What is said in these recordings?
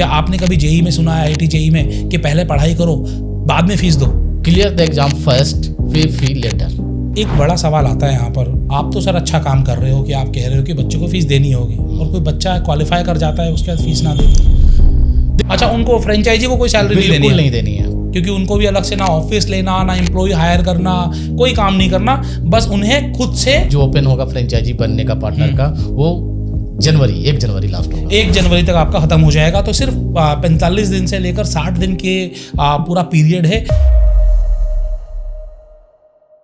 क्या आपने कभी जेई में सुना है, आईआईटी जेई में, कि पहले पढ़ाई करो बाद में फीस दो? क्लियर द एग्जाम फर्स्ट फिर फी लेटर। एक बड़ा सवाल आता है यहाँ पर। आप तो सर अच्छा काम कर रहे हो कि आप कह रहे हो कि बच्चों को फीस देनी होगी, और कोई बच्चा क्वालिफाई कर जाता है उसके बाद फीस ना दे। अच्छा, उनको फ्रेंचाइजी को कोई सैलरी नहीं देनी है, क्योंकि उनको भी अलग से ना ऑफिस लेना, ना एम्प्लॉय हायर करना, कोई काम नहीं करना, बस उन्हें खुद से जो ओपन होगा फ्रेंचाइजी बनने का पार्टनर का, वो 1 जनवरी लास्ट होगा। 1 जनवरी तक आपका खत्म हो जाएगा। तो सिर्फ 45 दिन से लेकर 60 दिन के पूरा पीरियड है।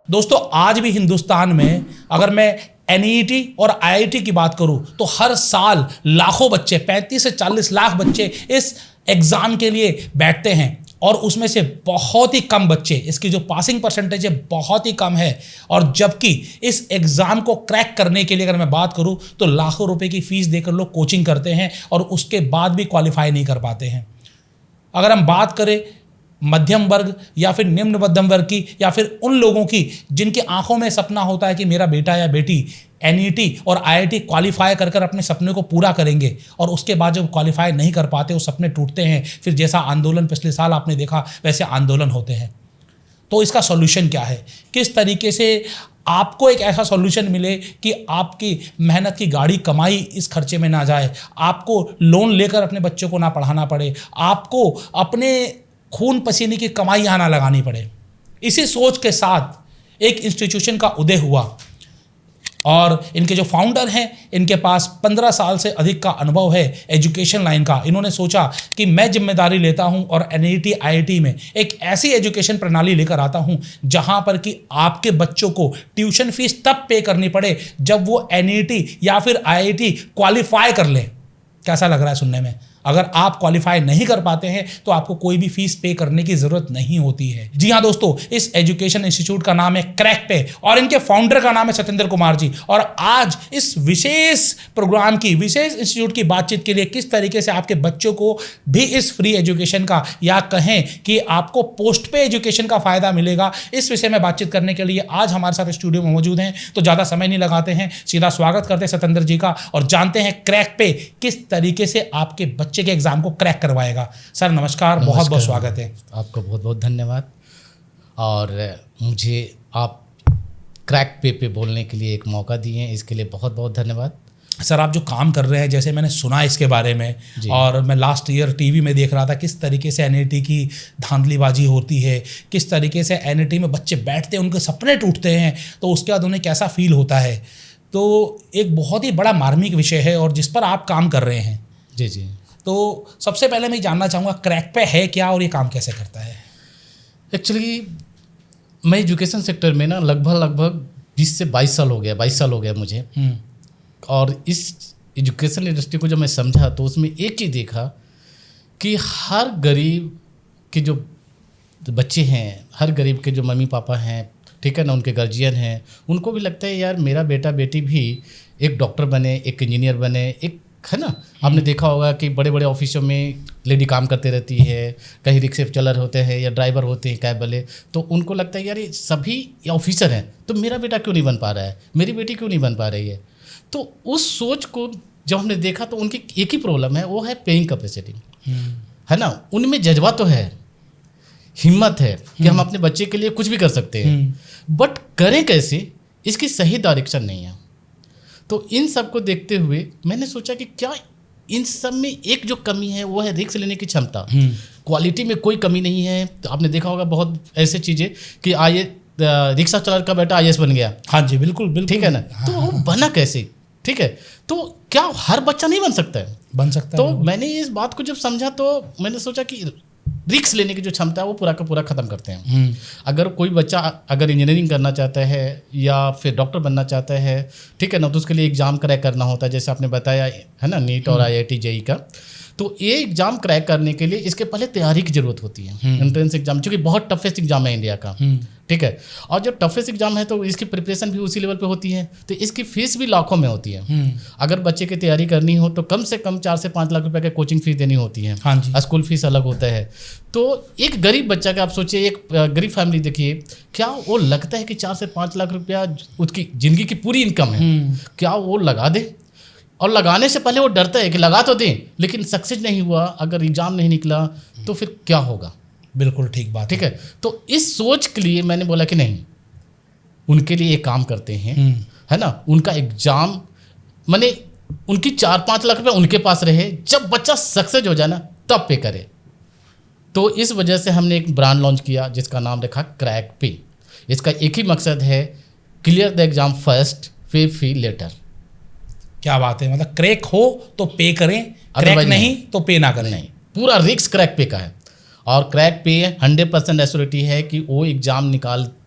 दोस्तों, आज भी हिंदुस्तान में अगर मैं एनईटी और आईआईटी की बात करूं तो हर साल लाखों बच्चे, 35 से 40 लाख बच्चे इस एग्जाम के लिए बैठते हैं, और उसमें से बहुत ही कम बच्चे, इसकी जो पासिंग परसेंटेज है बहुत ही कम है। और जबकि इस एग्ज़ाम को क्रैक करने के लिए अगर मैं बात करूं तो लाखों रुपए की फ़ीस देकर लोग कोचिंग करते हैं और उसके बाद भी क्वालिफाई नहीं कर पाते हैं। अगर हम बात करें मध्यम वर्ग या फिर निम्न मध्यम वर्ग की, या फिर उन लोगों की जिनकी आंखों में सपना होता है कि मेरा बेटा या बेटी एनईटी और आईआईटी क्वालिफाई कर कर अपने सपने को पूरा करेंगे, और उसके बाद जब क्वालिफाई नहीं कर पाते वो सपने टूटते हैं, फिर जैसा आंदोलन पिछले साल आपने देखा वैसे आंदोलन होते हैं। तो इसका सॉल्यूशन क्या है? किस तरीके से आपको एक ऐसा सॉल्यूशन मिले कि आपकी मेहनत की गाड़ी कमाई इस खर्चे में ना जाए, आपको लोन लेकर अपने बच्चों को ना पढ़ाना पड़े, आपको अपने खून पसीने की कमाई यहाँ ना लगानी पड़े। इसी सोच के साथ एक इंस्टीट्यूशन का उदय हुआ, और इनके जो फाउंडर हैं, इनके पास 15 साल से अधिक का अनुभव है एजुकेशन लाइन का। इन्होंने सोचा कि मैं जिम्मेदारी लेता हूं और एनईटी आईआईटी में एक ऐसी एजुकेशन प्रणाली लेकर आता हूं जहां पर कि आपके बच्चों को ट्यूशन फीस तब पे करनी पड़े जब वो एनईटी या फिर आईआईटी क्वालिफाई कर ले। कैसा लग रहा है सुनने में? अगर आप क्वालिफाई नहीं कर पाते हैं तो आपको कोई भी फीस पे करने की जरूरत नहीं होती है। जी हाँ दोस्तों, इस एजुकेशन इंस्टीट्यूट का नाम है क्रैक पे, और इनके फाउंडर का नाम है सत्येंद्र कुमार जी। और आज इस विशेष प्रोग्राम की, विशेष इंस्टीट्यूट की बातचीत के लिए किस तरीके से आपके बच्चों को भी इस फ्री एजुकेशन का, या कहें कि आपको पोस्ट पे एजुकेशन का फायदा मिलेगा, इस विषय में बातचीत करने के लिए आज हमारे साथ स्टूडियो में मौजूद हैं। तो ज़्यादा समय नहीं लगाते हैं, सीधा स्वागत करते हैं सत्येंद्र जी का, और जानते हैं क्रैक पे किस तरीके से आपके बच्चे के एग्जाम को क्रैक करवाएगा। सर नमस्कार, बहुत बहुत स्वागत है। आपको बहुत बहुत धन्यवाद, और मुझे आप क्रैक पे बोलने के लिए एक मौका दिए हैं, इसके लिए बहुत बहुत धन्यवाद। सर, आप जो काम कर रहे हैं, जैसे मैंने सुना इसके बारे में, और मैं लास्ट ईयर टीवी में देख रहा था किस तरीके से एनईटी की धांधलीबाजी होती है, किस तरीके से एनईटी में बच्चे बैठते हैं, उनके सपने टूटते हैं, तो उसके बाद उन्हें कैसा फील होता है। तो एक बहुत ही बड़ा मार्मिक विषय है और जिस पर आप काम कर रहे हैं। जी। तो सबसे पहले मैं जानना चाहूँगा क्रैक पे है क्या और ये काम कैसे करता है? एक्चुअली मैं एजुकेशन सेक्टर में ना लगभग 20 से 22 साल हो गया, 22 साल हो गया मुझे। और इस एजुकेशन इंडस्ट्री को जब मैं समझा तो उसमें एक चीज़ देखा कि हर गरीब के जो बच्चे हैं, हर गरीब के जो मम्मी पापा हैं, ठीक है ना, उनके गार्जियन हैं, उनको भी लगता है यार मेरा बेटा बेटी भी एक डॉक्टर बने, एक इंजीनियर बने, एक है ना। आपने देखा होगा कि बड़े बड़े ऑफिसों में लेडी काम करती रहती है, कहीं रिक्शे चलर होते हैं या ड्राइवर होते हैं कैब वाले, तो उनको लगता है यार ये सभी ऑफिसर हैं, तो मेरा बेटा क्यों नहीं बन पा रहा है, मेरी बेटी क्यों नहीं बन पा रही है। तो उस सोच को जब हमने देखा तो उनकी एक ही प्रॉब्लम है, वो है पेइंग कैपेसिटी, है ना। उनमें जज्बा तो है, हिम्मत है कि हम अपने बच्चे के लिए कुछ भी कर सकते हैं, बट करें कैसे, इसकी सही डायरेक्शन नहीं है। तो इन सब को देखते हुए मैंने सोचा कि क्या इन सब में एक जो कमी है वो है रिस्क लेने की क्षमता। क्वालिटी में कोई कमी नहीं है। तो आपने देखा होगा बहुत ऐसे चीज़ें कि रिक्शा चालक का बेटा आईएएस बन गया। हाँ जी, बिल्कुल बिल्कुल, ठीक है ना। तो वो बना कैसे, ठीक है। तो क्या हर बच्चा नहीं बन सकता है? बन सकता है। तो मैंने इस बात को जब समझा तो मैंने सोचा कि रिस्क लेने की जो क्षमता है वो पूरा का पूरा ख़त्म करते हैं। अगर कोई बच्चा अगर इंजीनियरिंग करना चाहता है या फिर डॉक्टर बनना चाहता है, ठीक है ना, तो उसके लिए एग्ज़ाम क्रैक करना होता है, जैसे आपने बताया है ना, नीट और आईआईटी जेई का। तो ये एग्ज़ाम क्रैक करने के लिए इसके पहले तैयारी की ज़रूरत होती है, एंट्रेंस एग्जाम, क्योंकि बहुत टफेस्ट एग्जाम है इंडिया का, ठीक है। और जब टफेस्ट एग्जाम है तो इसकी प्रिपरेशन भी उसी लेवल पे होती है, तो इसकी फीस भी लाखों में होती है। अगर बच्चे की तैयारी करनी हो तो कम से कम 4 से 5 लाख रुपए की कोचिंग फीस देनी होती है। हाँ जी। स्कूल फीस अलग होता है। तो एक गरीब बच्चा का आप सोचिए, एक गरीब फैमिली देखिए, क्या वो लगता है कि 4 से 5 लाख रुपया उसकी ज़िंदगी की पूरी इनकम है, क्या वो लगा दे? और लगाने से पहले वो डरता है कि लगा तो दें, लेकिन सक्सेस नहीं हुआ, अगर एग्ज़ाम नहीं निकला तो फिर क्या होगा। बिल्कुल ठीक बात, ठीक है। तो इस सोच के लिए मैंने बोला कि नहीं, उनके लिए एक काम करते हैं, है ना, उनका एग्ज़ाम माने उनकी 4-5 लाख रुपये उनके पास रहे, जब बच्चा सक्सेस हो जाए ना तब पे करे। तो इस वजह से हमने एक ब्रांड लॉन्च किया जिसका नाम रखा क्रैक पे। इसका एक ही मकसद है, क्लियर द एग्ज़ाम फर्स्ट, पे फी लेटर। क्या बात है, मतलब क्रैक हो तो पे करें, क्रैक Otherwise नहीं तो पे ना करें। नहीं, पूरा रिस्क क्रैक पे का है। और क्रैक पे 100% एश्योरिटी है कि वो एग्ज़ाम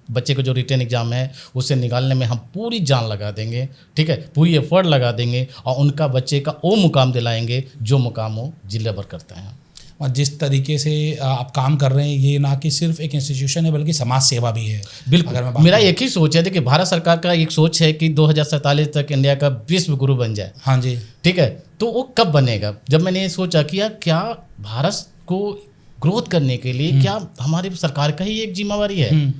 बच्चे को जो रिटर्न एग्ज़ाम है उसे निकालने में हम पूरी जान लगा देंगे, ठीक है, पूरी एफर्ट लगा देंगे और उनका बच्चे का वो मुकाम दिलाएंगे जो मुकाम वो डिलीवर करता है। और जिस तरीके से आप काम कर रहे हैं, ये ना कि सिर्फ एक इंस्टीट्यूशन है बल्कि समाज सेवा भी है। बिल्कुल, मेरा एक ही सोच है, देखिए भारत सरकार का एक सोच है कि 2047 तक इंडिया का विश्व गुरु बन जाए। हाँ जी, ठीक है। तो वो कब बनेगा? जब मैंने ये सोचा कि यार क्या भारत को ग्रोथ करने के लिए क्या हमारी सरकार का ही एक जिम्मेवारी है,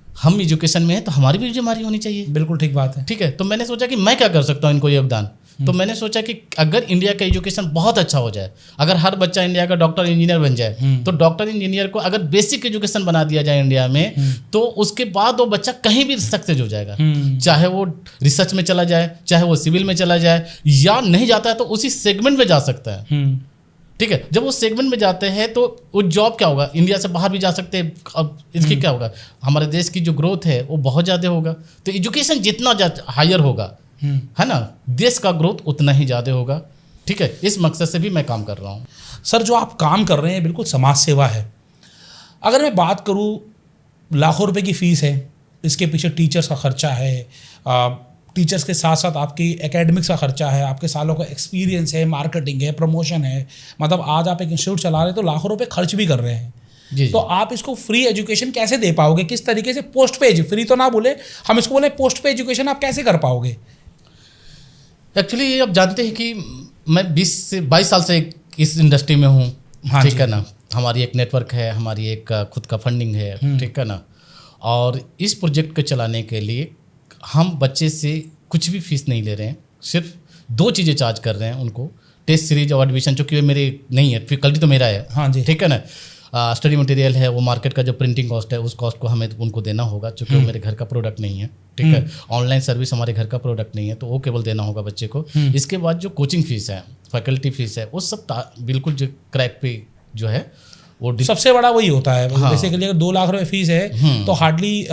हम एजुकेशन में हैं तो हमारी भी जिम्मेदारी होनी चाहिए। बिल्कुल ठीक बात है। ठीक है। तो मैंने सोचा कि मैं क्या कर सकता हूँ इनको योगदान। तो मैंने सोचा कि अगर इंडिया का एजुकेशन बहुत अच्छा हो जाए, अगर हर बच्चा इंडिया का डॉक्टर इंजीनियर बन जाए, तो डॉक्टर इंजीनियर को अगर बेसिक एजुकेशन बना दिया जाए इंडिया में, तो उसके बाद वो बच्चा कहीं भी सक्सेस हो जाएगा। चाहे वो रिसर्च में चला जाए, चाहे वो सिविल में चला जाए, या नहीं जाता है तो उसी सेगमेंट में जा सकता है। ठीक है। जब वो सेगमेंट में जाते हैं तो वो जॉब क्या होगा, इंडिया से बाहर भी जा सकते हैं। अब इसकी क्या होगा, हमारे देश की जो ग्रोथ है वो बहुत ज़्यादा होगा। तो एजुकेशन जितना हायर होगा, है ना, देश का ग्रोथ उतना ही ज़्यादा होगा। ठीक है। इस मकसद से भी मैं काम कर रहा हूँ। सर, जो आप काम कर रहे हैं बिल्कुल समाज सेवा है। अगर मैं बात करूँ, लाखों रुपए की फ़ीस है, इसके पीछे टीचर्स का खर्चा है, टीचर्स के साथ साथ आपकी एकेडमिक्स का खर्चा है, आपके सालों का एक्सपीरियंस है, मार्केटिंग है, प्रमोशन है, मतलब आज आप एक इंस्टीट्यूट चला रहे हैं तो लाखों रुपए खर्च भी कर रहे हैं। जी। तो आप इसको फ्री एजुकेशन कैसे दे पाओगे? किस तरीके से पोस्ट पे, फ्री तो ना बोले, हम इसको बोले पोस्ट पे एजुकेशन आप कैसे कर पाओगे? एक्चुअली आप जानते हैं कि मैं 20 से 22 साल से इस इंडस्ट्री में हूँ। हाँ, ठीक है ना। हमारी एक नेटवर्क है, हमारी एक खुद का फंडिंग है। ठीक है ना। और इस प्रोजेक्ट को चलाने के लिए हम बच्चे से कुछ भी फीस नहीं ले रहे हैं, सिर्फ 2 चीज़ें चार्ज कर रहे हैं उनको, टेस्ट सीरीज और एडमिशन, चूँकि मेरे नहीं है, फैकल्टी तो मेरा है। हाँ जी। ठीक है ना। स्टडी मटेरियल है, वो मार्केट का जो प्रिंटिंग कॉस्ट है उस कॉस्ट को हमें उनको देना होगा, चूँकि वो मेरे घर का प्रोडक्ट नहीं है। ठीक है। ऑनलाइन सर्विस हमारे घर का प्रोडक्ट नहीं है, तो वो केवल देना होगा बच्चे को। इसके बाद जो कोचिंग फीस है, फैकल्टी फीस है, वो सब बिल्कुल जो क्रैक पे जो है वो सबसे बड़ा वही होता है। हाँ। बेसिकली अगर 2 लाख रुपए फीस है तो हार्डली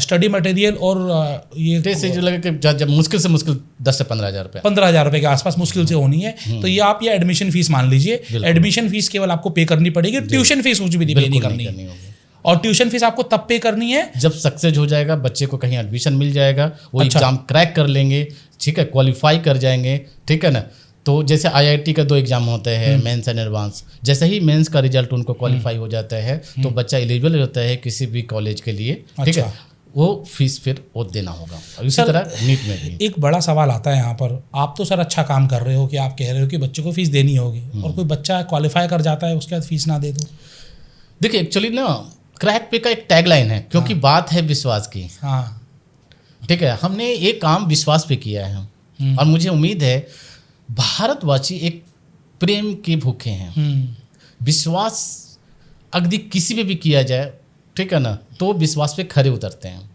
स्टडी मटेरियल और ये टेस्ट से जो लगे कि जब मुश्किल से मुश्किल 10 से 15 हज़ार रुपये, 15 हज़ार रुपये के आसपास मुश्किल से होनी है। तो ये आप ये एडमिशन फीस मान लीजिए, एडमिशन फीस केवल आपको पे करनी पड़ेगी, ट्यूशन फीस कुछ भी पे नहीं करनी होगी। और ट्यूशन फीस आपको तब पे करनी है जब सक्सेस हो जाएगा, बच्चे को कहीं एडमिशन मिल जाएगा, वो एग्जाम क्रैक कर लेंगे, ठीक है, क्वालिफाई कर जाएंगे। ठीक है ना। तो जैसे IIT का 2 एग्जाम होते हैं, मेंस एंड एडवांस, जैसे ही मेंस का रिजल्ट उनको क्वालिफाई हो जाता है तो बच्चा एलिजिबल होता है किसी भी कॉलेज के लिए। ठीक है। वो फीस फिर वो देना होगा। इसी तरह नीट में भी एक बड़ा सवाल आता है यहाँ पर। आप तो सर अच्छा काम कर रहे हो कि आप कह रहे हो कि बच्चे को फीस देनी होगी, और कोई बच्चा क्वालिफाई कर जाता है उसके बाद फीस ना दे दो। देखिए एक्चुअली ना क्रैक पे का एक टैगलाइन है, क्योंकि बात है विश्वास की। हाँ। ठीक है। हमने ये काम विश्वास पे किया है और मुझे उम्मीद है भारतवासी एक प्रेम के भूखे हैं। विश्वास अगदी किसी पे भी किया जाए, ठीक है ना, तो विश्वास पे खरे उतरते हैं।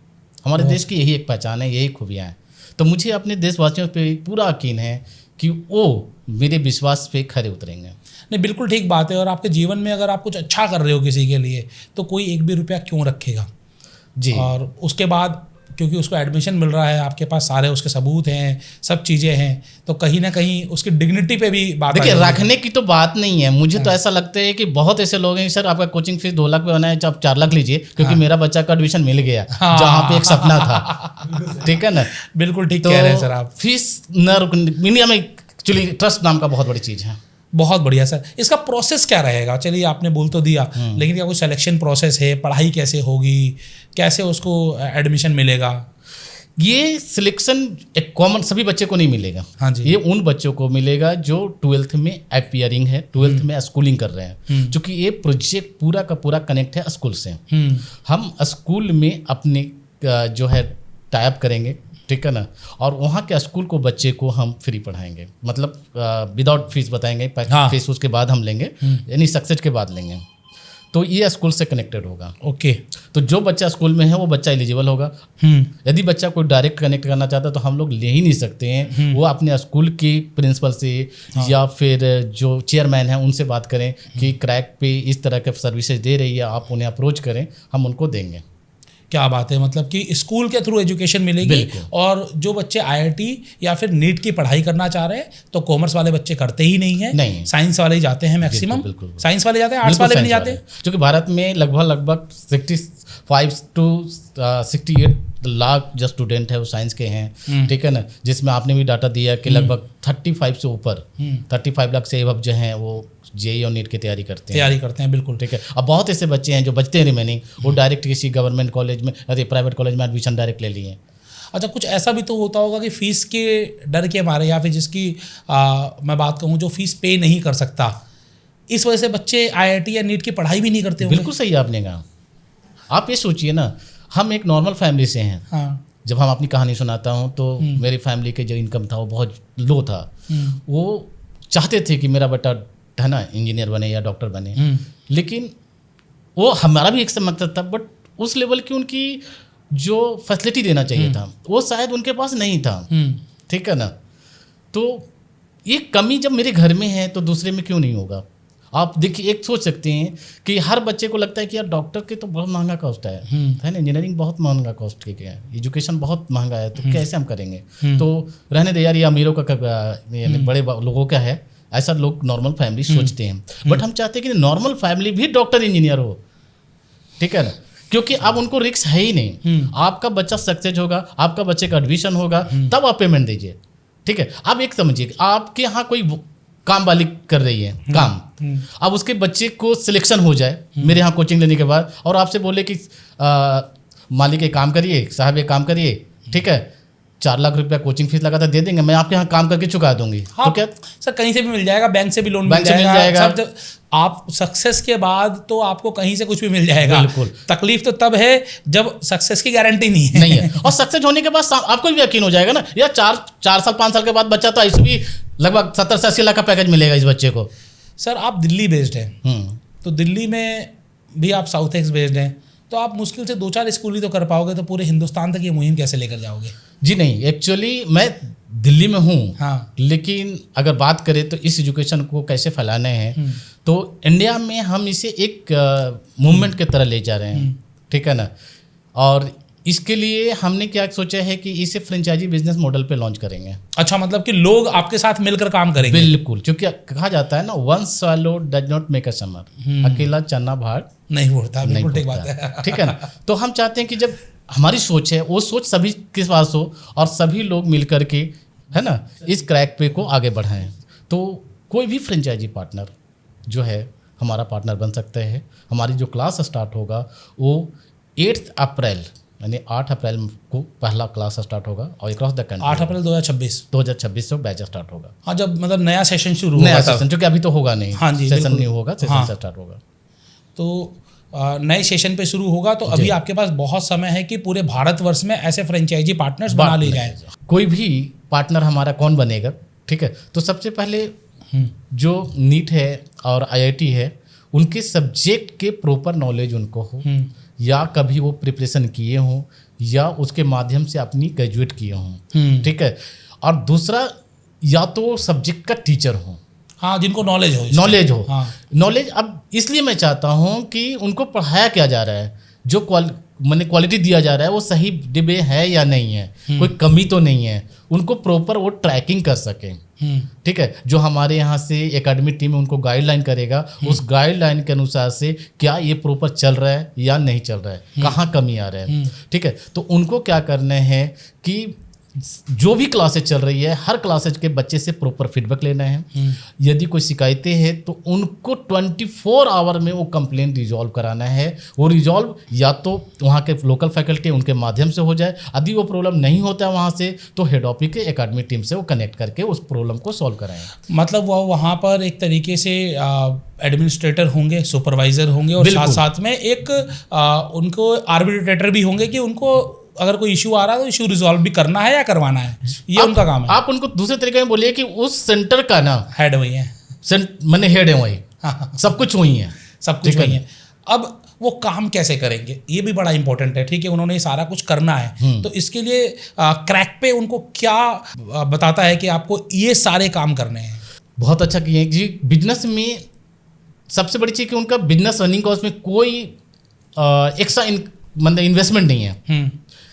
हमारे देश की यही एक पहचान है, यही खूबियाँ हैं। तो मुझे अपने देशवासियों पे पूरा यकीन है कि वो मेरे विश्वास पे खरे उतरेंगे। नहीं, बिल्कुल ठीक बात है। और आपके जीवन में अगर आप कुछ अच्छा कर रहे हो किसी के लिए, तो कोई एक भी रुपया क्यों रखेगा जी। और उसके बाद क्योंकि उसको एडमिशन मिल रहा है, आपके पास सारे उसके सबूत हैं, सब चीज़ें हैं, तो कहीं ना कहीं उसकी डिग्निटी पे भी बात। देखिए रखने की तो बात नहीं है, मुझे तो ऐसा लगता है कि बहुत ऐसे लोग हैं, सर आपका कोचिंग फीस 2 लाख पे बना है, आप 4 लाख लीजिए क्योंकि मेरा बच्चा का एडमिशन मिल गया जहाँ पे एक सपना था। ठीक है ना। बिल्कुल ठीक कह रहे हैं सर आप। फीस न इंडिया में एक्चुअली ट्रस्ट नाम का बहुत बड़ी चीज़ है। बहुत बढ़िया सर। इसका प्रोसेस क्या रहेगा? चलिए आपने बोल तो दिया, लेकिन क्या कोई सिलेक्शन प्रोसेस है? पढ़ाई कैसे होगी? कैसे उसको एडमिशन मिलेगा? ये सिलेक्शन एक कॉमन सभी बच्चे को नहीं मिलेगा। हाँ जी। ये उन बच्चों को मिलेगा जो 12th में अपीयरिंग है, 12th में स्कूलिंग कर रहे हैं, क्योंकि ये प्रोजेक्ट पूरा का पूरा कनेक्ट है स्कूल से। हम स्कूल में अपने जो है टाइप करेंगे, ठीक है ना। और वहाँ के स्कूल को बच्चे को हम फ्री पढ़ाएंगे, मतलब विदाउट फीस बताएंगे, हाँ। फीस उसके बाद हम लेंगे, यानी सक्सेस के बाद लेंगे। तो ये स्कूल से कनेक्टेड होगा। ओके। तो जो बच्चा स्कूल में है वो बच्चा एलिजिबल होगा। यदि बच्चा कोई डायरेक्ट कनेक्ट करना चाहता है तो हम लोग ले ही नहीं सकते हैं, वो अपने स्कूल की प्रिंसिपल से या फिर जो चेयरमैन है उनसे बात करें कि क्रैक पे इस तरह के सर्विसेज दे रही है, आप उन्हें अप्रोच करें, हम उनको देंगे। क्या बात है, मतलब कि स्कूल के थ्रू एजुकेशन मिलेगी। और जो बच्चे आईआईटी या फिर नीट की पढ़ाई करना चाह रहे हैं तो कॉमर्स वाले बच्चे करते ही नहीं है, नहीं, साइंस वाले ही जाते हैं मैक्सिमम। साइंस वाले जाते हैं, आर्ट्स वाले भी नहीं जाते, क्योंकि भारत में लगभग 65 to 68 लाख जो स्टूडेंट है वो साइंस के हैं, ठीक है ना। जिसमें आपने भी डाटा दिया कि लगभग 35 से ऊपर 35 लाख से अब जो हैं वो जेईई और नीट की तैयारी करते हैं, बिल्कुल, ठीक है। अब बहुत ऐसे बच्चे हैं जो बचते हैं रिमेनिंग, वो डायरेक्ट किसी गवर्नमेंट कॉलेज में या प्राइवेट कॉलेज में एडमिशन डायरेक्ट ले लिए। अच्छा, कुछ ऐसा भी तो होता होगा कि फीस के डर के मारे या फिर जिसकी मैं बात कहूँ जो फीस पे नहीं कर सकता, इस वजह से बच्चे आईआईटी या नीट की पढ़ाई भी नहीं करते होंगे। बिल्कुल सही आपने कहा। आप ये सोचिए ना, हम एक नॉर्मल फैमिली से हैं। हाँ। जब हम अपनी कहानी सुनाता हूँ तो मेरी फैमिली के जो इनकम था वो बहुत लो था। वो चाहते थे कि मेरा बेटा है ना इंजीनियर बने या डॉक्टर बने, लेकिन वो हमारा भी एक से मकसद था, बट उस लेवल की उनकी जो फैसिलिटी देना चाहिए था वो शायद उनके पास नहीं था, ठीक है ना। तो ये कमी जब मेरे घर में है तो दूसरे में क्यों नहीं होगा। आप देखिए, एक सोच सकते हैं कि हर बच्चे को लगता है कि यार डॉक्टर के तो बहुत महंगा कॉस्ट है ना, इंजीनियरिंग बहुत महंगा कॉस्ट के है, एजुकेशन बहुत महंगा है, तो कैसे हम करेंगे। तो रहने दे यार, ये अमीरों का बड़े लोगों का है, ऐसा लोग नॉर्मल फैमिली सोचते हैं। बट हम चाहते हैं कि नॉर्मल फैमिली भी डॉक्टर इंजीनियर हो, ठीक है ना, क्योंकि अब उनको रिस्क है ही नहीं। आपका बच्चा सक्सेस होगा, आपका बच्चे का एडमिशन होगा, तब आप पेमेंट दीजिए, ठीक है। अब एक समझिए, आपके यहाँ कोई काम वाली कर रही है काम, अब उसके बच्चे को सिलेक्शन हो जाए मेरे यहाँ कोचिंग लेने के बाद, और आपसे बोले कि मालिक एक काम करिए, साहब एक काम करिए, ठीक है, 4 लाख रुपया कोचिंग फीस लगाता दे देंगे, मैं आपके यहाँ काम करके चुका दूंगी। हाँ, तो क्या सर कहीं से भी मिल जाएगा, बैंक से भी लोन मिल जाएगा। सब आप सक्सेस के बाद तो आपको कहीं से कुछ भी मिल जाएगा। बिल्कुल। तकलीफ तो तब है जब सक्सेस की गारंटी नहीं है। और सक्सेस होने के बाद आपको भी यकीन हो जाएगा ना, या 4 साल 5 साल के बाद बच्चा तो ऐसे भी लगभग 70 से 80 लाख का पैकेज मिलेगा इस बच्चे को। सर आप दिल्ली बेस्ड हैं, तो दिल्ली में भी आप साउथ एक्स बेस्ड हैं, तो आप मुश्किल से 2-4 स्कूल ही तो कर पाओगे, तो पूरे हिंदुस्तान तक ये मुहिम कैसे लेकर जाओगे। जी नहीं, एक्चुअली मैं दिल्ली में हूँ, हाँ। लेकिन अगर बात करें तो इस एजुकेशन को कैसे फैलाने हैं, तो इंडिया में हम इसे एक मूवमेंट की तरह ले जा रहे हैं, ठीक है ना। और इसके लिए हमने क्या सोचा है कि इसे फ्रेंचाइजी बिजनेस मॉडल पे लॉन्च करेंगे। अच्छा, मतलब कि लोग आपके साथ मिलकर काम करेंगे। बिल्कुल, क्योंकि कहा जाता है ना, one swallow does not make a summer, अकेला चना भात नहीं उड़ता, बिल्कुल ठीक बात है। ठीक है ना। तो हम चाहते हैं कि जब हमारी सोच है वो सोच सभी के पास हो और सभी लोग मिल करके है ना इस क्रैक पे को आगे बढ़ाएं। तो कोई भी फ्रेंचाइजी पार्टनर जो है हमारा पार्टनर बन सकते हैं। हमारी जो क्लास स्टार्ट होगा वो 8 अप्रैल यानी 8 अप्रैल को पहला क्लास स्टार्ट होगा और अक्रॉस द कंट्री 8 अप्रैल 2026 से बैच स्टार्ट होगा। हाँ, जब मतलब नया सेशन शुरू होगा, नया सेशन जो कि अभी तो होगा नहीं। हाँ जी, सेशन नहीं होगा, सेशन से स्टार्ट होगा। तो नए सेशन पे शुरू होगा, तो अभी आपके पास बहुत समय है कि पूरे भारतवर्ष में ऐसे फ्रेंचाइजी पार्टनर्स बना ले जाए। कोई भी पार्टनर हमारा कौन बनेगा, ठीक है। तो सबसे पहले जो नीट है और आईआईटी है उनके सब्जेक्ट के प्रॉपर नॉलेज उनको हो, या कभी वो प्रिपरेशन किए हों या उसके माध्यम से अपनी ग्रेजुएट किए हों, ठीक है। और दूसरा, या तो सब्जेक्ट का टीचर हो, हाँ, जिनको नॉलेज हो। हाँ। नॉलेज अब इसलिए मैं चाहता हूँ कि उनको पढ़ाया क्या जा रहा है, जो क्वालिटी दिया जा रहा है वो सही डिबे है या नहीं है, कोई कमी तो नहीं है, उनको प्रॉपर वो ट्रैकिंग कर सकें, ठीक है। जो हमारे यहाँ से एकेडमिक टीम उनको गाइडलाइन करेगा, उस गाइडलाइन के अनुसार से क्या ये प्रॉपर चल रहा है या नहीं चल रहा है, कहाँ कमी आ रहा है, ठीक है। तो उनको क्या करना है कि जो भी क्लासेज चल रही है हर क्लासेज के बच्चे से प्रॉपर फीडबैक लेना है। यदि कोई शिकायतें हैं तो उनको 24 आवर में वो कंप्लेंट रिजॉल्व कराना है। वो रिजॉल्व या तो वहाँ के लोकल फैकल्टी उनके माध्यम से हो जाए, यदि वो प्रॉब्लम नहीं होता है वहाँ से तो हेड ऑफिस के एकेडमिक टीम से वो कनेक्ट करके उस प्रॉब्लम को सॉल्व कराएं। मतलब वो वहाँ पर एक तरीके से एडमिनिस्ट्रेटर होंगे, सुपरवाइजर होंगे और साथ साथ में एक उनको आर्बिट्रेटर भी होंगे कि उनको अगर कोई इशू आ रहा है तो इशू रिजॉल्व भी करना है या करवाना है, ये उनका काम है। आप उनको दूसरे तरीके में बोलिए कि उस सेंटर का ना हेड वही है, मैंने हेड है वही, हाँ, सब कुछ वही है, सब कुछ वही है। अब वो काम कैसे करेंगे ये भी बड़ा इंपॉर्टेंट है, ठीक है, उन्होंने ये सारा कुछ करना है, तो इसके लिए क्रैक पे उनको क्या बताता है कि आपको ये सारे काम करने हैं। बहुत अच्छा किए जी। बिजनेस में सबसे बड़ी चीज़ कि उनका बिजनेस रनिंग कॉस्ट में कोई एक्स्ट्रा मतलब इन्वेस्टमेंट नहीं है।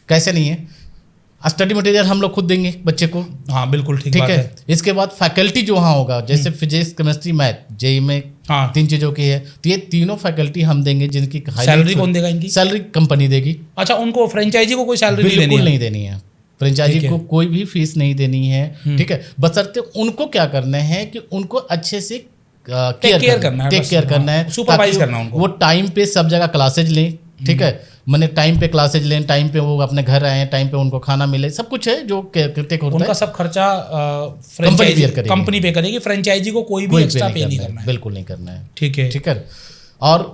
कैसे नहीं है? स्टडी मटेरियल हम लोग खुद देंगे बच्चे को। हाँ बिल्कुल ठीक ठीक बात है। इसके बाद फैकल्टी जो वहाँ होगा, जैसे फिजिक्स, केमिस्ट्री, मैथ, जेई में हाँ 3 चीज़ों की है, तो ये तीनों फैकल्टी हम देंगे जिनकी सैलरी कौन देगा इनकी? सैलरी कंपनी देगी। अच्छा, उनको फ्रेंचाइजी को कोई सैलरी नहीं देनी बिल्कुल है? नहीं देनी है, फ्रेंचाइजी को कोई भी फीस नहीं देनी है। ठीक है, बशर्ते उनको क्या करना है कि उनको अच्छे से केयर करना है, टेक केयर करना है, सुपरवाइज ताकि करना उनको। वो टाइम पे सब जगह क्लासेज लें। ठीक है, मैंने टाइम पे क्लासेज लें, टाइम पे वो अपने घर आए, टाइम पे उनको खाना मिले, सब कुछ है जो टेक होता उनका है। सब खर्चा कंपनी पे करेगी, फ्रेंचाइजी को कोई भी एक्स्ट्रा पे नहीं करना है। बिल्कुल नहीं करना है। ठीक है, ठीक है। और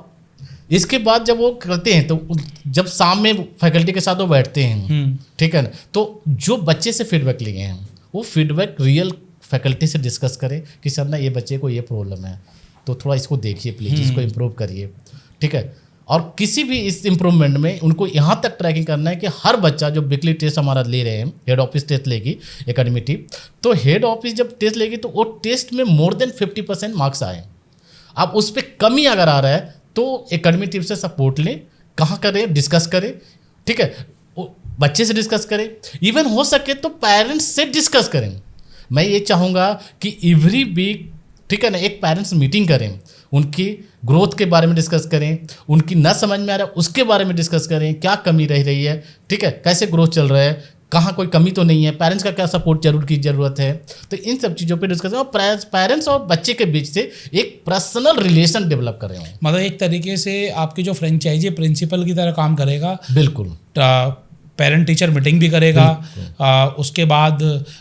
इसके बाद जब वो करते हैं तो जब शाम में फैकल्टी के साथ वो बैठते हैं, ठीक है ना, तो जो बच्चे से फीडबैक लिए हैं वो फीडबैक रियल फैकल्टी से डिस्कस करें कि सर ना ये बच्चे को ये प्रॉब्लम है, तो थोड़ा इसको देखिए प्लीज़, इसको इम्प्रूव करिए। ठीक है। और किसी भी इस इम्प्रूवमेंट में उनको यहाँ तक ट्रैकिंग करना है कि हर बच्चा जो वीकली टेस्ट हमारा ले रहे हैं, हेड ऑफिस टेस्ट लेगी एकेडमी टीम, तो हेड ऑफिस जब टेस्ट लेगी तो वो टेस्ट में मोर देन 50% मार्क्स आए। अब उस पर कमी अगर आ रहा है तो एकेडमी टीम से सपोर्ट लें, कहाँ करें, डिस्कस करें। ठीक है, बच्चे से डिस्कस करें, इवन हो सके तो पेरेंट्स से डिस्कस करें। मैं ये चाहूँगा कि एवरी वीक, ठीक है ना, एक पेरेंट्स मीटिंग करें, उनकी ग्रोथ के बारे में डिस्कस करें, उनकी न समझ में आ रहा है उसके बारे में डिस्कस करें, क्या कमी रह रही है, ठीक है, कैसे ग्रोथ चल रहा है, कहाँ कोई कमी तो नहीं है, पेरेंट्स का क्या सपोर्ट ज़रूरत है। तो इन सब चीज़ों पे डिस्कस और पेरेंट्स और बच्चे के बीच से एक पर्सनल रिलेशन डेवलप कर रहे हो। मतलब एक तरीके से आपकी जो फ्रेंचाइजी प्रिंसिपल की तरह काम करेगा। बिल्कुल। पेरेंट टीचर मीटिंग भी करेगा, उसके बाद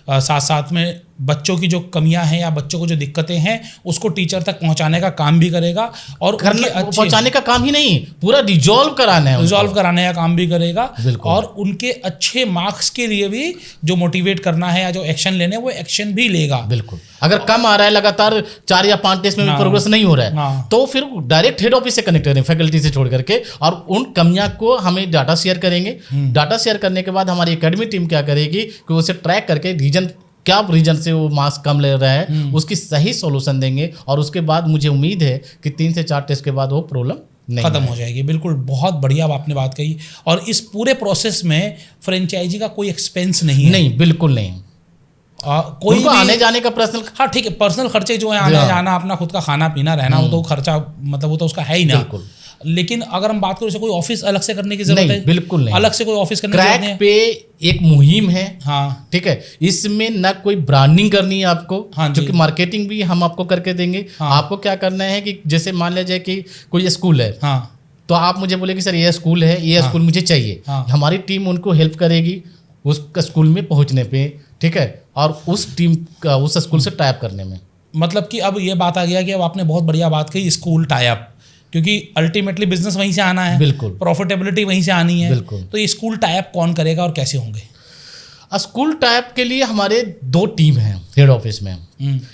साथ साथ में बच्चों की जो कमियां हैं या बच्चों को जो दिक्कतें हैं उसको टीचर तक पहुंचाने का काम भी करेगा, और पहुंचाने का काम ही नहीं, पूरा रिजॉल्व कराने का काम भी करेगा, और उनके अच्छे मार्क्स के लिए भी जो मोटिवेट करना है या जो एक्शन लेने वो एक्शन भी लेगा। बिल्कुल। अगर कम आ रहा है, लगातार 4 या 5 टेस्ट में भी प्रोग्रेस नहीं हो रहा है, तो फिर डायरेक्ट हेड ऑफिस से कनेक्ट करें, फैकल्टी से छोड़ करके, और उन कमियां को हमें डाटा शेयर करेंगे। डाटा शेयर करने के बाद हमारी एकेडमी टीम क्या करेगी कि उसे ट्रैक करके रीजन, क्या रीजन से वो मार्क्स कम ले रहा है, उसकी सही सॉल्यूशन देंगे, और उसके बाद मुझे उम्मीद है कि 3 से 4 टेस्ट के बाद वो प्रॉब्लम खत्म हो जाएगी। बिल्कुल, बहुत बढ़िया आपने बात कही। और इस पूरे प्रोसेस में फ्रेंचाइजी का कोई एक्सपेंस नहीं है? नहीं, बिल्कुल नहीं। कोई भी आने जाने का पर्सनल, हाँ ठीक है, पर्सनल खर्चे जो है, आना जाना, अपना खुद का खाना पीना रहना, वो तो खर्चा मतलब वो तो उसका है ही ना। बिल्कुल। लेकिन अगर हम बात करें कोई ऑफिस अलग से करने की जरूरत है? बिल्कुल नहीं, अलग से कोई ऑफिस करने की जरूरत नहीं है। क्रैक पे एक मुहिम है। हाँ ठीक है, इसमें ना कोई ब्रांडिंग करनी है आपको, हाँ, क्योंकि मार्केटिंग भी हम आपको करके देंगे। हाँ। आपको क्या करना है कि जैसे मान लीजिए कि कोई स्कूल है, हाँ, तो आप मुझे बोले कि सर ये स्कूल है, ये स्कूल मुझे चाहिए। हाँ। हमारी टीम उनको हेल्प करेगी उस स्कूल में पहुंचने पे। ठीक है, और उस टीम का उस स्कूल से टाइप करने में। मतलब कि अब ये बात आ गया कि अब आपने बहुत बढ़िया बात कही, स्कूल टाई अप, क्योंकि अल्टीमेटली बिजनेस वहीं से आना है, बिल्कुल, प्रॉफिटेबिलिटी वहीं से आनी है। बिल्कुल। तो ये स्कूल टाई अप कौन करेगा और कैसे होंगे? स्कूल टाइप के लिए हमारे 2 टीम हैं हेड ऑफिस में,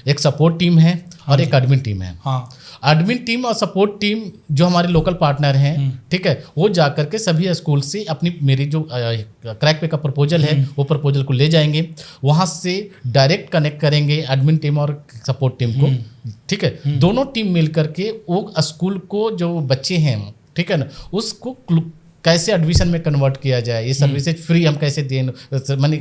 एक सपोर्ट टीम है और एक एडमिन टीम है। हाँ, एडमिन टीम और सपोर्ट टीम जो हमारे लोकल पार्टनर हैं, ठीक है, वो जा करके सभी स्कूल से अपनी मेरी जो क्रैक पे का प्रपोजल है वो प्रपोजल को ले जाएंगे, वहाँ से डायरेक्ट कनेक्ट करेंगे एडमिन टीम और सपोर्ट टीम को। ठीक है, दोनों टीम मिल करके वो स्कूल को जो बच्चे हैं, ठीक है ना, उसको कैसे एडमिशन में कन्वर्ट किया जाए, ये सर्विसेज फ्री हम कैसे दें, मानी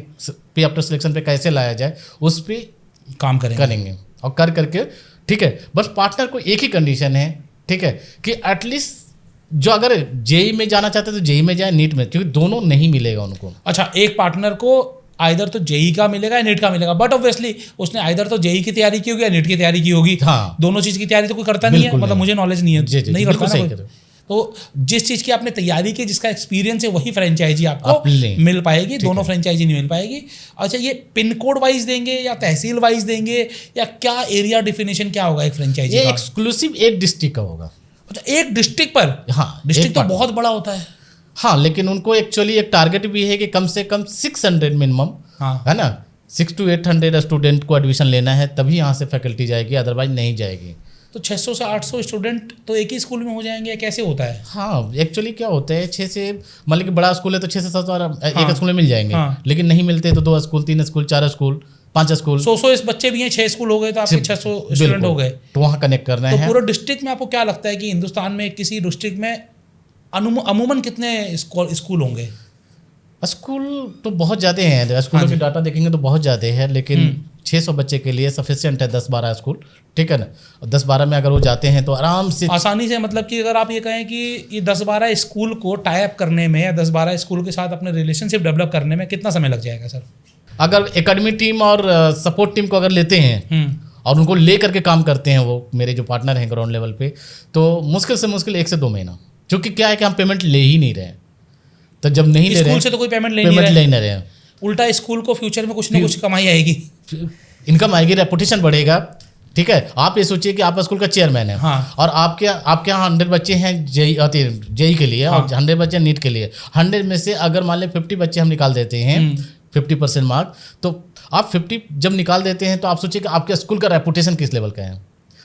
पे आफ्टर सिलेक्शन पे कैसे लाया जाए, उस पर काम करेंगे और कर करके। ठीक है, बस पार्टनर को एक ही कंडीशन है, ठीक है, कि एटलीस्ट जो अगर जेई में जाना चाहते हैं तो जेई में जाए, नीट में, क्योंकि दोनों नहीं मिलेगा उनको। अच्छा, एक पार्टनर को आइदर तो जेई का मिलेगा या नीट का मिलेगा, बट ऑब्वियसली उसने आइदर तो जेई की तैयारी की होगी या नीट की तैयारी की होगी। हाँ, दोनों चीज़ की तैयारी तो कोई करता नहीं है, मतलब मुझे नॉलेज नहीं है, नहीं करता ना। तो जिस चीज़ की आपने तैयारी की, जिसका एक्सपीरियंस है, वही फ्रेंचाइजी आपको मिल पाएगी, दोनों फ्रेंचाइजी नहीं मिल पाएगी। अच्छा, ये पिन कोड वाइज देंगे या तहसील वाइज देंगे, या क्या एरिया डिफिनेशन क्या होगा एक फ्रेंचाइजी का? एक्सक्लूसिव एक डिस्ट्रिक्ट का होगा। अच्छा, एक डिस्ट्रिक्ट पर? हाँ, डिस्ट्रिक्ट तो बहुत बड़ा होता है। हाँ, लेकिन उनको एक्चुअली एक टारगेट भी है कि कम से कम 600 मिनिमम, हाँ। है ना, 600 to 800 स्टूडेंट को एडमिशन लेना है, तभी यहाँ से फैकल्टी जाएगी, अदरवाइज नहीं जाएगी। तो 600 से 800 स्टूडेंट तो एक ही स्कूल में हो जाएंगे, कैसे होता है? हाँ, एक्चुअली क्या होता है, 6 से मतलब कि बड़ा स्कूल है तो 6 से 7 एक हाँ, स्कूल में मिल जाएंगे। हाँ। लेकिन नहीं मिलते तो 2 स्कूल, 3 स्कूल, 4 स्कूल, 5 स्कूल, 100 इस बच्चे भी हैं, 6 स्कूल हो गए तो आपके 600 स्टूडेंट हो गए। तो वहाँ कनेक्ट करना तो है। पूरे डिस्ट्रिक्ट में आपको क्या लगता है कि हिंदुस्तान में किसी डिस्ट्रिक्ट में अमूमन कितने स्कूल होंगे? स्कूल तो बहुत ज़्यादा हैं, स्कूलों हाँ की डाटा देखेंगे तो बहुत ज़्यादा है, लेकिन 600 बच्चे के लिए सफिशिएंट है 10-12 स्कूल, ठीक है ना। 10-12 में अगर वो जाते हैं तो आराम से आसानी से, मतलब कि अगर आप ये कहें कि ये 10-12 स्कूल को टाई अप करने में या 10-12 स्कूल के साथ अपने रिलेशनशिप डेवलप करने में कितना समय लग जाएगा सर? अगर एकेडमी टीम और सपोर्ट टीम को अगर लेते हैं और उनको ले करके काम करते हैं, वो मेरे जो पार्टनर हैं ग्राउंड लेवल पे, तो मुश्किल से मुश्किल 1 से 2 महीना, क्योंकि क्या है कि हम पेमेंट ले ही नहीं रहे हैं। तो जब नहीं ले रहे स्कूल से तो कोई पेमेंट ले नहीं रहे हैं, उल्टा स्कूल को फ्यूचर में कुछ ना कुछ कमाई आएगी, इनकम आएगी, रेपुटेशन बढ़ेगा, ठीक है। आप ये सोचिए कि आप स्कूल का चेयरमैन है, हाँ। और आपके यहाँ 100 बच्चे हैं जेई के लिए, हाँ। और 100 बच्चे नीट के लिए। 100 में से अगर मान लें 50 बच्चे हम निकाल देते हैं, 50% मार्क, तो आप 50 जब निकाल देते हैं तो आप सोचिए कि आपके स्कूल का रेपुटेशन किस लेवल का है।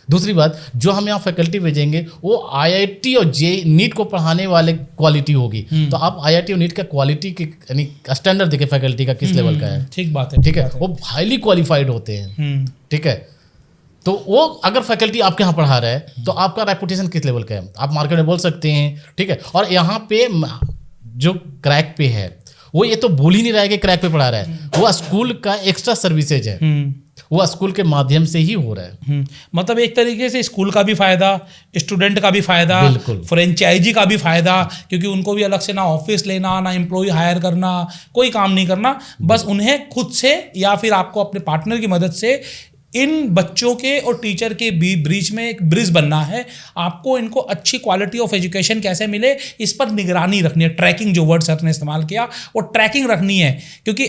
दूसरी बात, जो हम यहाँ फैकल्टी भेजेंगे वो IIT और जेई नीट को पढ़ाने वाले क्वालिटी होगी। तो आप IIT और नीट का क्वालिटी की यानी स्टैंडर्ड देखें फैकल्टी का किस लेवल का है। ठीक बात है, ठीक है, वो हाईली क्वालिफाइड होते हैं, ठीक है। तो वो अगर फैकल्टी आपके यहाँ पढ़ा रहा है तो आपका रेपुटेशन किस लेवल का है, आप मार्केट में बोल सकते हैं, ठीक है। और यहाँ पे जो क्रैक पे है वो ये तो बोल ही नहीं रहा है कि क्रैक पे पढ़ा रहा है, वो स्कूल का एक्स्ट्रा सर्विसेज है, वो स्कूल के माध्यम से ही हो रहा है। मतलब एक तरीके से स्कूल का भी फायदा, स्टूडेंट का भी फायदा, फ्रेंचाइजी का भी फायदा, क्योंकि उनको भी अलग से ना ऑफिस लेना, ना एम्प्लॉय हायर करना, कोई काम नहीं करना, बस उन्हें खुद से या फिर आपको अपने पार्टनर की मदद से इन बच्चों के और टीचर के बीच में एक ब्रिज बनना है। आपको इनको अच्छी क्वालिटी ऑफ एजुकेशन कैसे मिले इस पर निगरानी रखनी है। ट्रैकिंग जो वर्ड सर ने इस्तेमाल किया वो ट्रैकिंग रखनी है, क्योंकि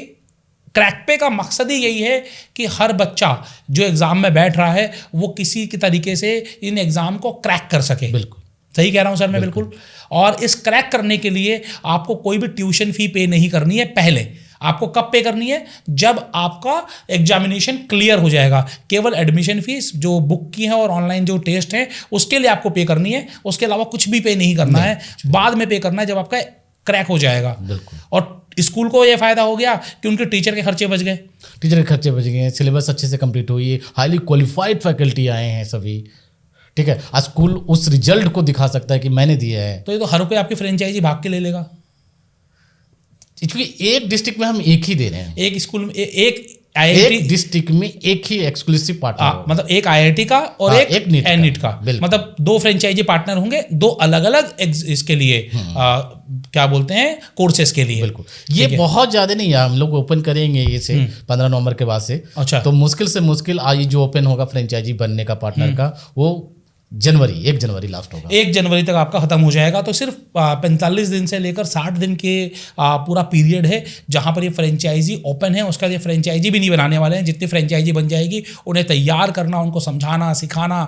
क्रैक पे का मकसद ही यही है कि हर बच्चा जो एग्ज़ाम में बैठ रहा है वो किसी के तरीके से इन एग्ज़ाम को क्रैक कर सके। बिल्कुल सही कह रहा हूँ सर मैं? बिल्कुल। और इस क्रैक करने के लिए आपको कोई भी ट्यूशन फी पे नहीं करनी है। पहले आपको कब पे करनी है? जब आपका एग्जामिनेशन क्लियर हो जाएगा। केवल एडमिशन फीस जो बुक की है और ऑनलाइन जो टेस्ट है उसके लिए आपको पे करनी है, उसके अलावा कुछ भी पे नहीं करना है। बाद में पे करना है जब आपका क्रैक हो जाएगा। और स्कूल को ये फायदा हो गया कि उनके टीचर के खर्चे बच गए, सिलेबस अच्छे से कंप्लीट हुई है, हाईली क्वालिफाइड फैकल्टी आए हैं सभी, ठीक है। आज स्कूल उस रिजल्ट को दिखा सकता है कि मैंने दिया है। तो ये तो हर कोई आपकी फ्रेंचाइजी भाग के ले लेगा, क्योंकि एक डिस्ट्रिक्ट में हम एक ही दे रहे हैं, एक स्कूल में एक IIT डिस्ट्रिक्ट में एक ही एक्सक्लूसिव पार्टनर, मतलब एक IIT का और एक नीट का, मतलब 2 फ्रेंचाइजी पार्टनर होंगे, 2 अलग अलग इसके लिए क्या बोलते हैं कोर्सेज के लिए। बिल्कुल, ये बहुत ज़्यादा नहीं है, हम लोग ओपन करेंगे ये से 15 नवंबर के बाद से। अच्छा, तो मुश्किल से मुश्किल आज जो ओपन होगा फ्रेंचाइजी बनने का पार्टनर का, वो 1 जनवरी लास्ट होगा। 1 जनवरी तक आपका खत्म हो जाएगा। तो सिर्फ 45 दिन से लेकर 60 दिन के पूरा पीरियड है जहां पर ये फ्रेंचाइजी ओपन है। उसका ये फ्रेंचाइजी भी नहीं बनाने वाले हैं। जितनी फ्रेंचाइजी बन जाएगी उन्हें तैयार करना, उनको समझाना, सिखाना,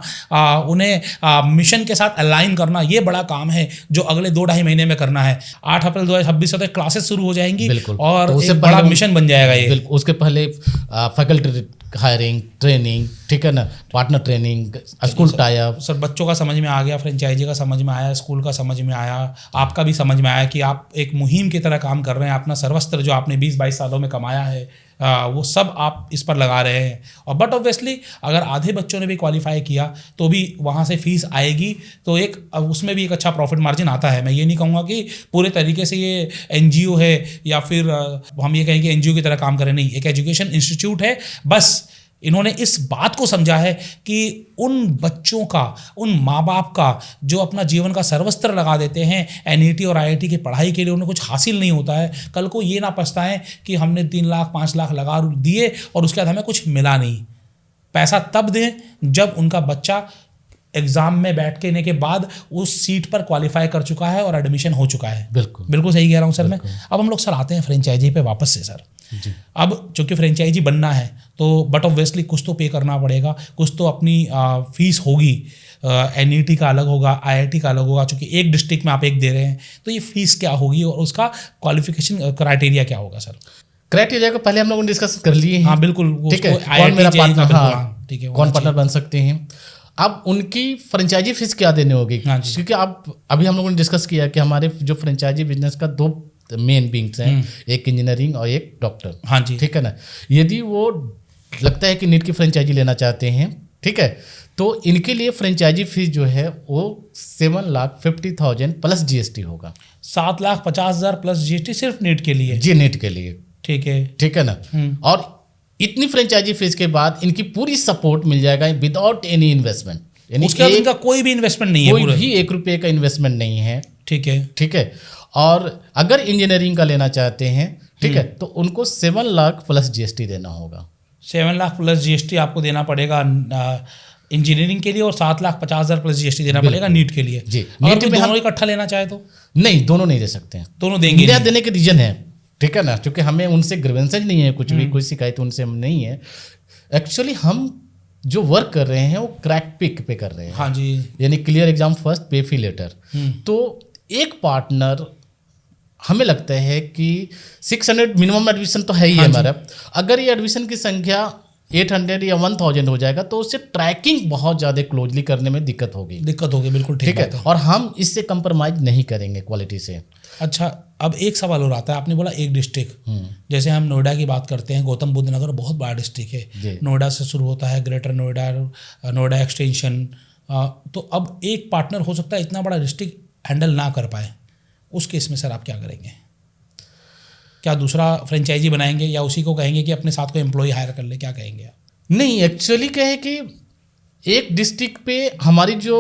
उन्हें मिशन के साथ अलाइन करना, ये बड़ा काम है जो अगले 2-2.5 महीने में करना है। 8 अप्रैल 2026 से क्लासेस शुरू हो जाएंगी और तो एक बड़ा मिशन बन जाएगा ये। उसके पहले फैकल्टी हायरिंग, ट्रेनिंग, ठीक है ना, partner training, school tie up. Sir बच्चों का समझ में आ गया, फ्रेंचाइजी का समझ में आया, स्कूल का समझ में आया, आपका भी समझ में आया कि आप एक मुहिम की तरह काम कर रहे हैं। अपना सर्वस्त्र जो आपने 20-22 सालों में कमाया है वो सब आप इस पर लगा रहे हैं। और बट ऑब्वियसली अगर आधे बच्चों ने भी क्वालिफाई किया तो भी वहाँ से फीस आएगी, तो एक उसमें भी एक अच्छा प्रॉफिट मार्जिन आता है। मैं ये नहीं कहूँगा कि पूरे तरीके से ये NGO है या फिर हम ये कहें कि NGO की तरह काम करें, नहीं, एक एजुकेशन इंस्टीट्यूट है। बस इन्होंने इस बात को समझा है कि उन बच्चों का, उन माँ बाप का जो अपना जीवन का सर्वस्त्र लगा देते हैं NET और IIT की पढ़ाई के लिए, उन्हें कुछ हासिल नहीं होता है। कल को ये ना पछताएं कि हमने 3 लाख 5 लाख लगा दिए और उसके बाद हमें कुछ मिला नहीं। पैसा तब दें जब उनका बच्चा एग्जाम में बैठ के के बाद उस सीट पर क्वालिफाई कर चुका है और एडमिशन हो चुका है। बिल्कुल सही कह रहा हूँ सर मैं। अब हम लोग सर आते हैं फ्रेंचाइजी पे वापस से सर। जी। अब चूंकि फ्रेंचाइजी बनना है तो बट ऑब्वियसली कुछ तो पे करना पड़ेगा, कुछ तो अपनी फीस होगी। NET का अलग होगा, IIT का अलग होगा, चूंकि एक डिस्ट्रिक्ट में आप एक दे रहे हैं तो ये फीस क्या होगी और उसका क्वालिफिकेशन क्राइटेरिया क्या होगा सर? क्राइटेरिया को पहले हम लोगों ने डिस्कस कर लिए हैं। हाँ बिल्कुल, ठीक है, कौन मेरा पार्टनर, हाँ ठीक है, कौन पार्टनर बन सकते हैं। अब उनकी फ्रेंचाइजी फीस क्या देने होगी, क्योंकि आप अभी हम लोगों ने डिस्कस किया कि हमारे जो फ्रेंचाइजी बिजनेस का 2 मेन विंग्स हैं, एक इंजीनियरिंग और एक डॉक्टर। हाँ जी, ठीक है ना। यदि वो लगता है कि नीट की फ्रेंचाइजी लेना चाहते हैं, ठीक है, तो इनके लिए फ्रेंचाइजी फीस जो है वो 7,50,000 प्लस GST होगा। 7,50,000 प्लस GST सिर्फ नीट के लिए? जी, नीट के लिए। ठीक है ना। और इतनी फ्रेंचाइजी फीस के बाद इनकी पूरी सपोर्ट मिल जाएगा विदाउट एनी इन्वेस्टमेंट, यानी उसके बाद इनका कोई भी इन्वेस्टमेंट नहीं है, कोई भी 1 रुपये का इन्वेस्टमेंट नहीं है। ठीक है। और अगर इंजीनियरिंग का लेना चाहते हैं, ठीक है, तो उनको 7 लाख प्लस GST देना होगा। 7 लाख प्लस GST आपको देना पड़ेगा इंजीनियरिंग के लिए और 7,50,000 प्लस GST देना पड़ेगा नीट के लिए। जी, नीट में दोनों इकट्ठा लेना चाहे तो नहीं, दोनों नहीं दे सकते हैं। दोनों देंगे नहीं। देने के रीजन है, ठीक है ना, क्योंकि हमें उनसे ग्रीवेंसेज नहीं है, कुछ भी कोई शिकायत उनसे हम नहीं है। एक्चुअली हम जो वर्क कर रहे हैं वो क्रैक पिक पे कर रहे हैं। हाँ जी, यानी क्लियर एग्जाम फर्स्ट पे फी लेटर। तो एक पार्टनर हमें लगता है कि 600 मिनिमम एडमिशन तो है ही हमारा। अगर ये एडमिशन की संख्या 800 या 1000 हो जाएगा तो उससे ट्रैकिंग बहुत ज़्यादा क्लोजली करने में दिक्कत होगी। बिल्कुल ठीक है। और हम इससे कंप्रोमाइज नहीं करेंगे क्वालिटी से। अच्छा, अब एक सवाल और आता है, आपने बोला एक डिस्ट्रिक्ट, जैसे हम नोएडा की बात करते हैं, गौतम बुद्ध नगर बहुत बड़ा डिस्ट्रिक्ट है, नोएडा से शुरू होता है, ग्रेटर नोएडा, नोएडा एक्सटेंशन। तो अब एक पार्टनर हो सकता है इतना बड़ा डिस्ट्रिक्ट हैंडल ना कर पाए, उस केस में सर आप क्या करेंगे? क्या दूसरा फ्रेंचाइजी बनाएंगे या उसी को कहेंगे कि अपने साथ कोई एम्प्लॉय हायर कर ले, क्या कहेंगे आप? नहीं, एक्चुअली क्या है कि एक डिस्ट्रिक्ट पे हमारी जो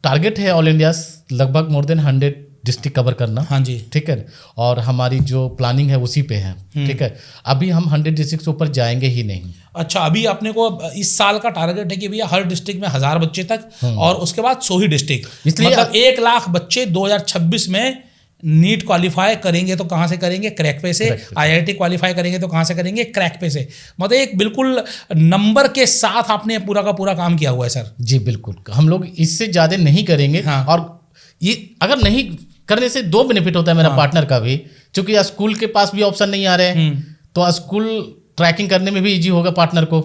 टारगेट है ऑल इंडिया लगभग मोर देन 100 डिस्ट्रिक्ट कवर करना। हाँ जी, ठीक है। और हमारी जो प्लानिंग है उसी पे है। ठीक है। अभी हम 100 डिस्ट्रिक्ट से ऊपर जाएंगे ही नहीं। अच्छा, अभी अपने को इस साल का टारगेट है कि भैया हर डिस्ट्रिक्ट में 1000 बच्चे तक, और उसके बाद 100 ही डिस्ट्रिक्ट, इसलिए मतलब 1 लाख बच्चे 2026 में नीट क्वालिफाई करेंगे तो कहाँ से करेंगे? क्रैक पे से। IIT क्वालिफाई करेंगे तो कहाँ से करेंगे? क्रैक पे से। मतलब एक बिल्कुल नंबर के साथ आपने पूरा का पूरा काम किया हुआ है सर। जी बिल्कुल, हम लोग इससे ज़्यादा नहीं करेंगे। हाँ। और ये अगर नहीं करने से 2 बेनिफिट होता है मेरा पार्टनर का भी, क्योंकि स्कूल के पास भी ऑप्शन नहीं आ रहे हैं, तो स्कूल ट्रैकिंग करने में भी इजी होगा पार्टनर को।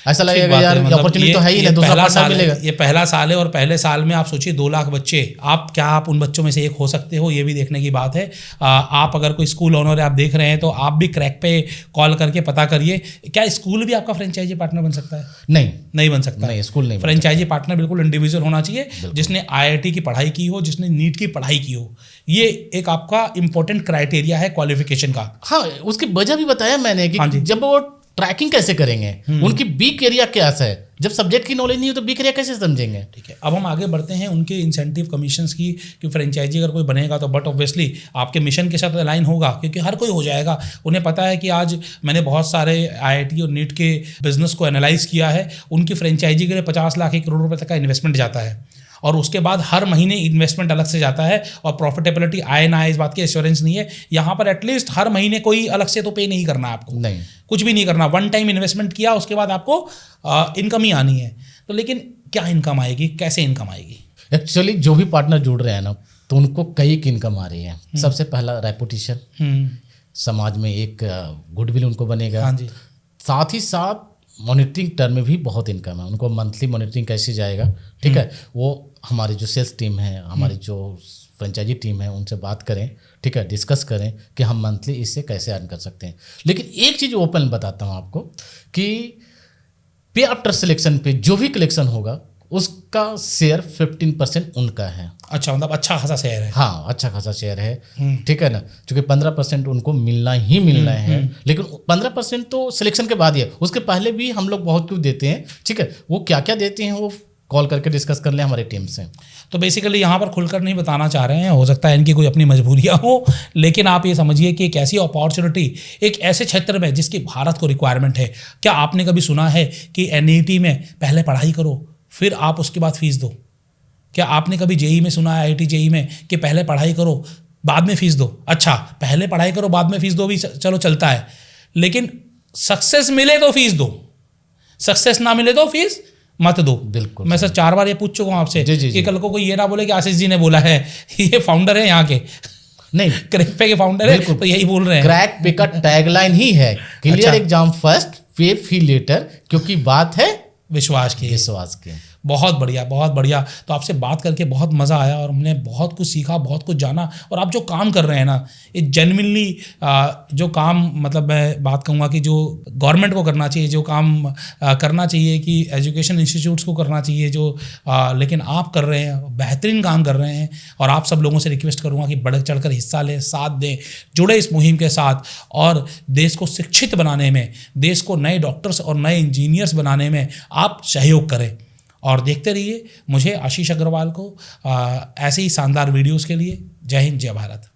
ऐसा लगेगा यार अपॉर्चुनिटी तो है ही नहीं, दूसरा पार्टनर मिलेगा। ये पहला साल है और पहले साल में आप सोचिए 2 लाख बच्चे, आप उन बच्चों में से एक हो सकते हो, ये भी देखने की बात है। आप अगर कोई स्कूल ओनर है, आप देख रहे हैं, तो आप भी क्रैक पे कॉल करके पता करिए, क्या स्कूल भी आपका फ्रेंचाइजी पार्टनर बन सकता है? नहीं बन सकता। नहीं, स्कूल नहीं। फ्रेंचाइजी पार्टनर बिल्कुल इंडिविजुअल होना चाहिए, जिसने IIT की पढ़ाई की हो, जिसने नीट की पढ़ाई की हो। ये एक आपका इंपॉर्टेंट क्राइटेरिया है क्वालिफिकेशन का। हाँ, उसकी वजह भी बताया मैंने कि जब वो ट्रैकिंग कैसे करेंगे, उनकी वीक एरिया क्या है, जब सब्जेक्ट की नॉलेज नहीं हो तो वीक एरिया कैसे समझेंगे? ठीक है। अब हम आगे बढ़ते हैं उनके इंसेंटिव कमीशंस की, कि फ्रेंचाइजी अगर कोई बनेगा तो बट ऑब्वियसली आपके मिशन के साथ अलाइन होगा, क्योंकि हर कोई हो जाएगा। उन्हें पता है कि आज मैंने बहुत सारे IIT और नीट के बिजनेस को एनालाइज किया है, उनकी फ्रेंचाइजी के लिए 50 लाख 1 करोड़ रुपये तक का इन्वेस्टमेंट जाता है, और उसके बाद हर महीने इन्वेस्टमेंट अलग से जाता है, और प्रॉफिटेबिलिटी आए ना आए इस बात की एश्योरेंस नहीं है। यहाँ पर एटलीस्ट हर महीने कोई अलग से तो पे नहीं करना आपको, नहीं, कुछ भी नहीं करना। 1 टाइम इन्वेस्टमेंट किया, उसके बाद आपको इनकम ही आनी है। तो लेकिन क्या इनकम आएगी, कैसे इनकम आएगी? एक्चुअली जो भी पार्टनर जुड़ रहे हैं ना, तो उनको कई इनकम आ रही है। सबसे पहला रेपुटेशन, समाज में एक गुडविल उनको बनेगा। हाँ जी। साथ ही साथ मॉनिटरिंग टर्म में भी बहुत इनकम है उनको। मंथली मॉनिटरिंग कैसे जाएगा, ठीक है, वो हमारे जो सेल्स टीम है, हमारी जो फ्रेंचाइजी टीम है, उनसे बात करें, ठीक है, डिस्कस करें कि हम मंथली इससे कैसे अर्न कर सकते हैं। लेकिन एक चीज़ ओपन बताता हूँ आपको कि पे आफ्टर सिलेक्शन पे जो भी कलेक्शन होगा उसका शेयर 15% उनका है। अच्छा, मतलब अच्छा खासा शेयर है। हाँ, अच्छा खासा शेयर है, ठीक है ना, क्योंकि 15% उनको मिलना है। लेकिन 15% तो सिलेक्शन के बाद ही है, उसके पहले भी हम लोग बहुत कुछ देते हैं। ठीक है, वो क्या क्या देते हैं वो कॉल करके डिस्कस कर लें हमारी टीम से। तो बेसिकली यहाँ पर खुलकर नहीं बताना चाह रहे हैं, हो सकता है इनकी कोई अपनी मजबूरियाँ हो, लेकिन आप ये समझिए कि एक ऐसी अपॉर्चुनिटी एक ऐसे क्षेत्र में जिसकी भारत को रिक्वायरमेंट है। क्या आपने कभी सुना है कि NET में पहले पढ़ाई करो फिर आप उसके बाद फीस दो। क्या आपने कभी जेई में सुना है, आईआईटी जेई में, कि पहले पढ़ाई करो बाद में फीस दो? अच्छा, पहले पढ़ाई करो बाद में फीस दो भी चलो चलता है, लेकिन सक्सेस मिले तो फीस दो, सक्सेस ना मिले तो फीस मत दो। बिल्कुल, मैं सर 4 बार ये पूछ चुका हूँ आपसे जी। कि कल को कोई ये ना बोले कि आशीष जी ने बोला है, ये फाउंडर है यहाँ के, नहीं, क्रैक पे के फाउंडर है, तो यही बोल रहे हैं। क्रैक पे का टैगलाइन ही है क्लियर अच्छा। एग्जाम फर्स्ट पे फी लेटर, क्योंकि बात है विश्वास की। विश्वास की। बहुत बढ़िया, बहुत बढ़िया। तो आपसे बात करके बहुत मज़ा आया और हमने बहुत कुछ सीखा, बहुत कुछ जाना। और आप जो काम कर रहे हैं ना, ये जेन्युइनली जो काम, मतलब मैं बात कहूँगा कि जो गवर्नमेंट को करना चाहिए, जो काम करना चाहिए कि एजुकेशन इंस्टीट्यूट्स को करना चाहिए जो, लेकिन आप कर रहे हैं, बेहतरीन काम कर रहे हैं। और आप सब लोगों से रिक्वेस्ट करूँगा कि बढ़ चढ़ कर हिस्सा लें, साथ दें, जुड़े इस मुहिम के साथ, और देश को शिक्षित बनाने में, देश को नए डॉक्टर्स और नए इंजीनियर्स बनाने में आप सहयोग करें। और देखते रहिए मुझे, आशीष अग्रवाल को, ऐसे ही शानदार वीडियोस के लिए। जय हिंद, जय भारत।